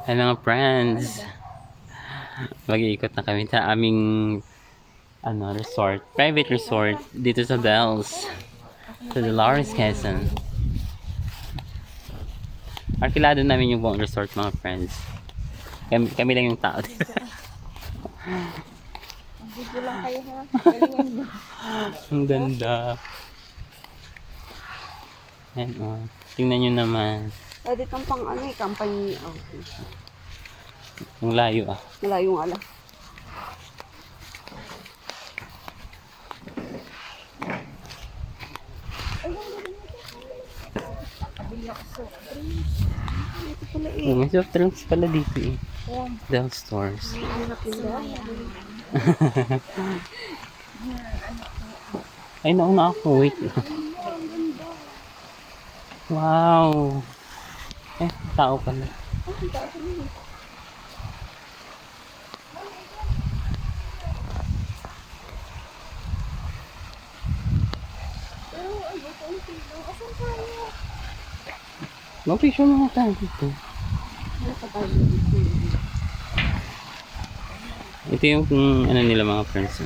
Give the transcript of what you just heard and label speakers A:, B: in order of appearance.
A: Hello mga friends. Mag-iikot na kami sa aming resort, private resort dito sa Bells, sa Dolores, Quezon. Arkilado namin yung buong resort mga friends. Kami lang yung tao.
B: Video lang kayo ha.
A: Ang ganda. Ayan o. Tingnan nyo naman.
B: Pwede kang pang company. Okay.
A: Ang layo ah.
B: Wala yung ala.
A: May soft drinks pala dito eh. Del Stores. Ay, nauna ako. Wait. Wow. Eh, tao pala. Mag-picture mga tayo dito. Ito yung nila mga friends.